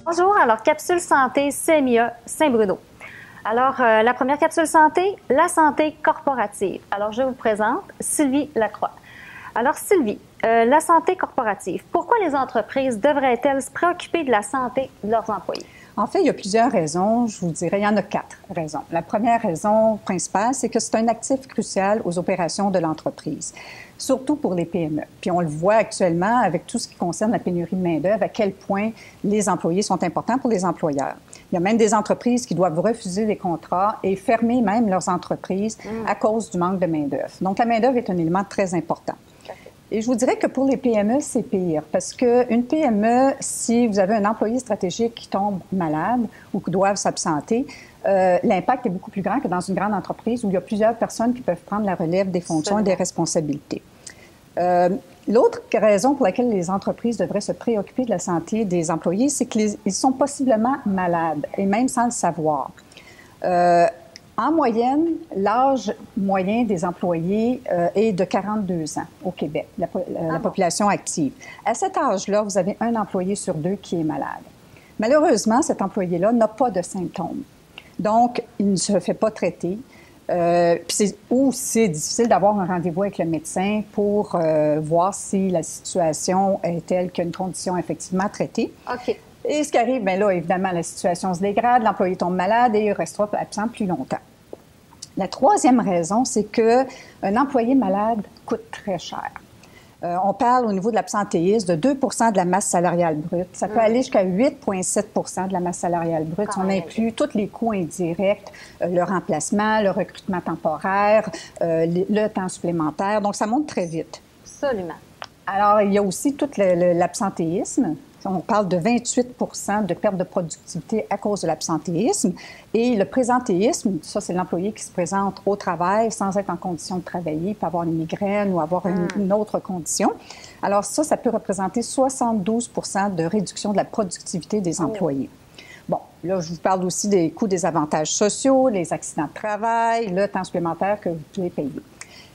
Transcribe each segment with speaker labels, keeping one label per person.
Speaker 1: Bonjour, alors capsule santé CMIA Saint-Bruno. Alors, la première capsule santé, la santé corporative. Alors, je vous présente Sylvie Lacroix. Alors, Sylvie, la santé corporative, pourquoi les entreprises devraient-elles se préoccuper de la santé de leurs employés?
Speaker 2: En fait, il y a plusieurs raisons. Je vous dirais, il y en a 4 raisons. La première raison principale, c'est que c'est un actif crucial aux opérations de l'entreprise, surtout pour les PME. Puis on le voit actuellement avec tout ce qui concerne la pénurie de main-d'œuvre, à quel point les employés sont importants pour les employeurs. Il y a même des entreprises qui doivent refuser des contrats et fermer même leurs entreprises à cause du manque de main-d'œuvre. Donc, la main-d'œuvre est un élément très important. Et je vous dirais que pour les PME, c'est pire parce qu'une PME, si vous avez un employé stratégique qui tombe malade ou qui doit s'absenter, l'impact est beaucoup plus grand que dans une grande entreprise où il y a plusieurs personnes qui peuvent prendre la relève des fonctions et des responsabilités. L'autre raison pour laquelle les entreprises devraient se préoccuper de la santé des employés, c'est qu'ils sont possiblement malades et même sans le savoir. En moyenne, l'âge moyen des employés est de 42 ans au Québec, la population active. À cet âge-là, vous avez un employé sur 2 qui est malade. Malheureusement, cet employé-là n'a pas de symptômes. Donc, il ne se fait pas traiter. Ou c'est difficile d'avoir un rendez-vous avec le médecin pour voir si la situation est telle qu'il y a une condition effectivement traitée.
Speaker 1: OK.
Speaker 2: Et ce qui arrive, bien là, évidemment, la situation se dégrade, l'employé tombe malade et il restera absent plus longtemps. La troisième raison, c'est qu'un employé malade coûte très cher. On parle au niveau de l'absentéisme de 2 de la masse salariale brute. Ça peut aller jusqu'à 8,7 de la masse salariale brute si on inclut tous les coûts indirects, le remplacement, le recrutement temporaire, le temps supplémentaire. Donc, ça monte très vite.
Speaker 1: Absolument.
Speaker 2: Alors, il y a aussi tout l'absentéisme. On parle de 28 de perte de productivité à cause de l'absentéisme. Et le présentéisme, ça, c'est l'employé qui se présente au travail sans être en condition de travailler, peut avoir une migraine ou avoir une autre condition. Alors ça peut représenter 72 de réduction de la productivité des employés. Bon, là, je vous parle aussi des coûts des avantages sociaux, les accidents de travail, le temps supplémentaire que vous pouvez payer.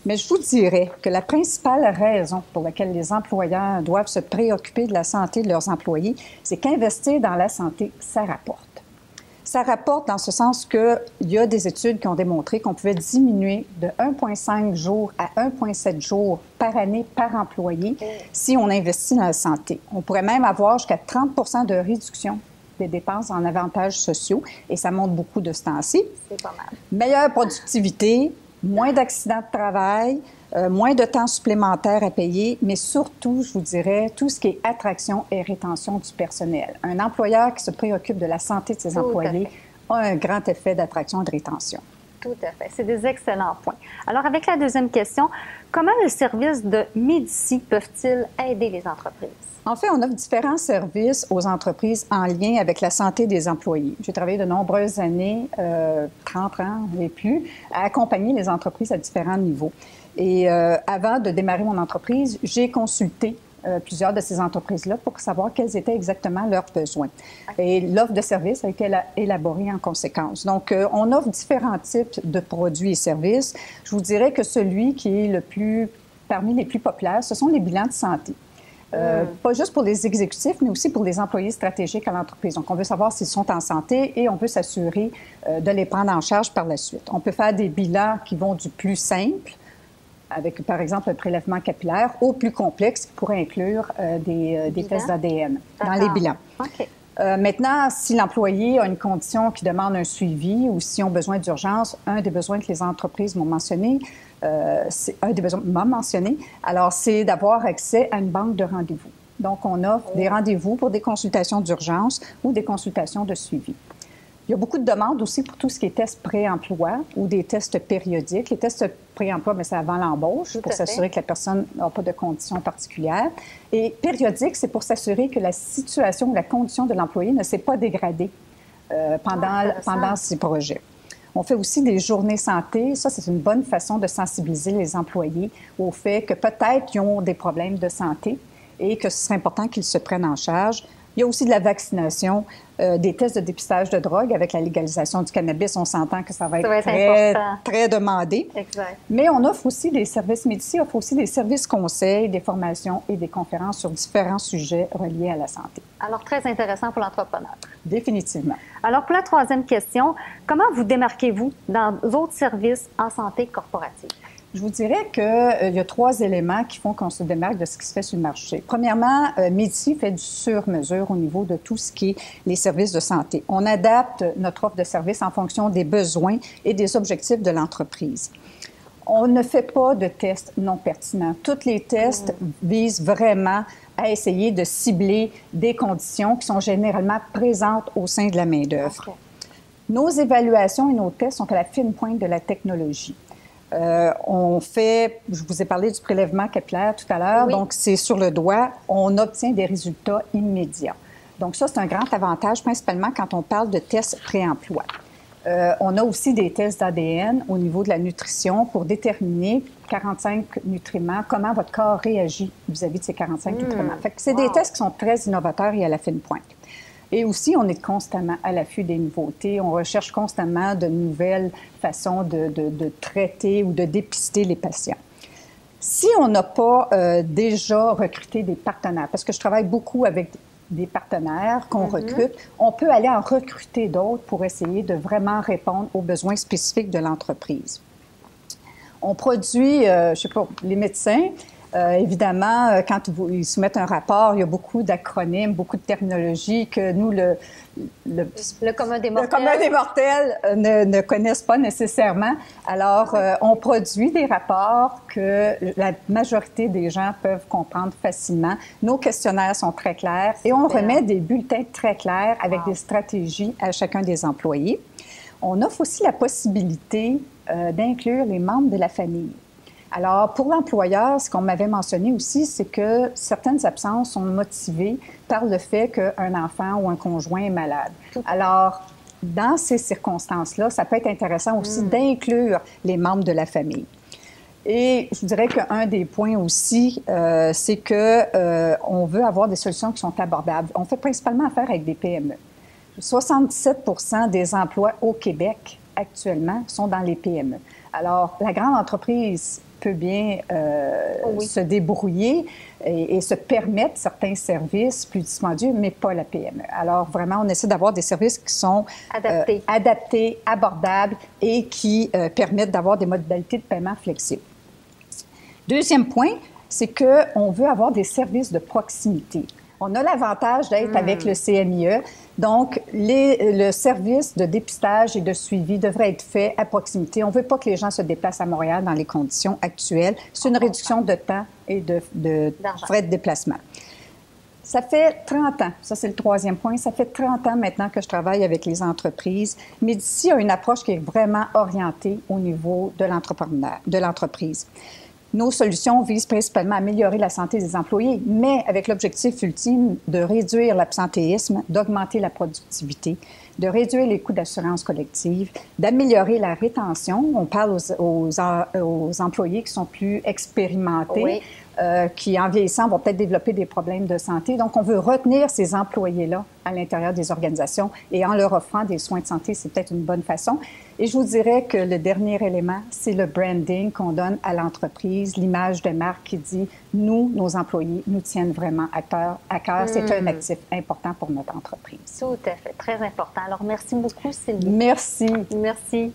Speaker 2: Mais je vous dirais que la principale raison pour laquelle les employeurs doivent se préoccuper de la santé de leurs employés, c'est qu'investir dans la santé, ça rapporte. Ça rapporte dans ce sens qu'il y a des études qui ont démontré qu'on pouvait diminuer de 1,5 jours à 1,7 jours par année par employé si on investit dans la santé. On pourrait même avoir jusqu'à 30 de réduction des dépenses en avantages sociaux et ça monte beaucoup de ce temps-ci.
Speaker 1: C'est pas mal.
Speaker 2: Meilleure productivité, moins d'accidents de travail, moins de temps supplémentaire à payer, mais surtout, je vous dirais, tout ce qui est attraction et rétention du personnel. Un employeur qui se préoccupe de la santé de ses employés a un grand effet d'attraction et de rétention.
Speaker 1: Tout à fait. C'est des excellents points. Alors, avec la deuxième question, comment les services de Médicis peuvent-ils aider les entreprises?
Speaker 2: En fait, on offre différents services aux entreprises en lien avec la santé des employés. J'ai travaillé de nombreuses années, 30 ans et plus, à accompagner les entreprises à différents niveaux. Et avant de démarrer mon entreprise, j'ai consulté plusieurs de ces entreprises-là pour savoir quels étaient exactement leurs besoins. Et l'offre de services a été élaborée en conséquence. Donc, on offre différents types de produits et services. Je vous dirais que celui qui est parmi les plus populaires, ce sont les bilans de santé. Pas juste pour les exécutifs, mais aussi pour les employés stratégiques à l'entreprise. Donc, on veut savoir s'ils sont en santé et on veut s'assurer de les prendre en charge par la suite. On peut faire des bilans qui vont du plus simple, avec, par exemple, un prélèvement capillaire, au plus complexe, qui pourrait inclure des tests d'ADN dans les bilans.
Speaker 1: OK.
Speaker 2: Maintenant, si l'employé a une condition qui demande un suivi ou s'ils ont besoin d'urgence, un des besoins que les entreprises m'ont mentionné, alors c'est d'avoir accès à une banque de rendez-vous. Donc, on offre des rendez-vous pour des consultations d'urgence ou des consultations de suivi. Il y a beaucoup de demandes aussi pour tout ce qui est tests pré-emploi ou des tests périodiques. Les tests pré-emploi, mais c'est avant l'embauche pour s'assurer que la personne n'a pas de conditions particulières. Et périodique, c'est pour s'assurer que la situation ou la condition de l'employé ne s'est pas dégradée pendant ces projets. On fait aussi des journées santé. Ça, c'est une bonne façon de sensibiliser les employés au fait que peut-être ils ont des problèmes de santé et que ce serait important qu'ils se prennent en charge. Il y a aussi de la vaccination, des tests de dépistage de drogue. Avec la légalisation du cannabis, on s'entend que ça va être très demandé.
Speaker 1: Exact.
Speaker 2: Mais on offre aussi des services, Médicis offre aussi des services conseils, des formations et des conférences sur différents sujets reliés à la santé.
Speaker 1: Alors, très intéressant pour l'entrepreneur.
Speaker 2: Définitivement.
Speaker 1: Alors, pour la troisième question, comment vous démarquez-vous dans d'autres services en santé corporative?
Speaker 2: Je vous dirais qu'il y a 3 éléments qui font qu'on se démarque de ce qui se fait sur le marché. Premièrement, Médicis fait du sur-mesure au niveau de tout ce qui est les services de santé. On adapte notre offre de services en fonction des besoins et des objectifs de l'entreprise. On ne fait pas de tests non pertinents. Tous les tests visent vraiment à essayer de cibler des conditions qui sont généralement présentes au sein de la main-d'œuvre. Okay. Nos évaluations et nos tests sont à la fine pointe de la technologie. On fait, je vous ai parlé du prélèvement capillaire tout à l'heure, donc c'est sur le doigt, on obtient des résultats immédiats. Donc ça, c'est un grand avantage, principalement quand on parle de tests pré-emploi. On a aussi des tests d'ADN au niveau de la nutrition pour déterminer 45 nutriments, comment votre corps réagit vis-à-vis de ces 45 nutriments. Fait que c'est des tests qui sont très innovateurs et à la fine pointe. Et aussi, on est constamment à l'affût des nouveautés. On recherche constamment de nouvelles façons de traiter ou de dépister les patients. Si on n'a pas déjà recruté des partenaires, parce que je travaille beaucoup avec des partenaires qu'on recrute, on peut aller en recruter d'autres pour essayer de vraiment répondre aux besoins spécifiques de l'entreprise. On produit, je sais pas, les médecins, évidemment, quand ils soumettent un rapport, il y a beaucoup d'acronymes, beaucoup de terminologie que nous, le
Speaker 1: commun des
Speaker 2: mortels ne connaissent pas nécessairement. Alors, on produit des rapports que la majorité des gens peuvent comprendre facilement. Nos questionnaires sont très clairs et on remet des bulletins très clairs avec des stratégies à chacun des employés. On offre aussi la possibilité d'inclure les membres de la famille. Alors, pour l'employeur, ce qu'on m'avait mentionné aussi, c'est que certaines absences sont motivées par le fait qu'un enfant ou un conjoint est malade. Alors, dans ces circonstances-là, ça peut être intéressant aussi d'inclure les membres de la famille. Et je dirais qu'un des points aussi, c'est qu'on veut avoir des solutions qui sont abordables. On fait principalement affaire avec des PME. 77% des emplois au Québec actuellement sont dans les PME. Alors, la grande entreprise peut bien se débrouiller et se permettre certains services plus dispendieux, mais pas la PME. Alors, vraiment, on essaie d'avoir des services qui sont adaptés, abordables et qui permettent d'avoir des modalités de paiement flexibles. Deuxième point, c'est qu'on veut avoir des services de proximité. On a l'avantage d'être avec le CMIE. Donc, le service de dépistage et de suivi devrait être fait à proximité. On ne veut pas que les gens se déplacent à Montréal dans les conditions actuelles. C'est une réduction de temps et de frais de déplacement. Ça fait 30 ans, ça c'est le troisième point, ça fait 30 ans maintenant que je travaille avec les entreprises. Médicis a une approche qui est vraiment orientée au niveau de l'entreprise. Nos solutions visent principalement à améliorer la santé des employés, mais avec l'objectif ultime de réduire l'absentéisme, d'augmenter la productivité, de réduire les coûts d'assurance collective, d'améliorer la rétention. On parle aux employés qui sont plus expérimentés, qui, en vieillissant, vont peut-être développer des problèmes de santé. Donc, on veut retenir ces employés-là à l'intérieur des organisations et en leur offrant des soins de santé, c'est peut-être une bonne façon. Et je vous dirais que le dernier élément, c'est le branding qu'on donne à l'entreprise, l'image de marque qui dit « Nous, nos employés, nous tiennent vraiment à cœur. C'est un actif important pour notre entreprise. »
Speaker 1: Tout à fait, très important. Alors, merci beaucoup, Sylvie.
Speaker 2: Merci.
Speaker 1: Merci.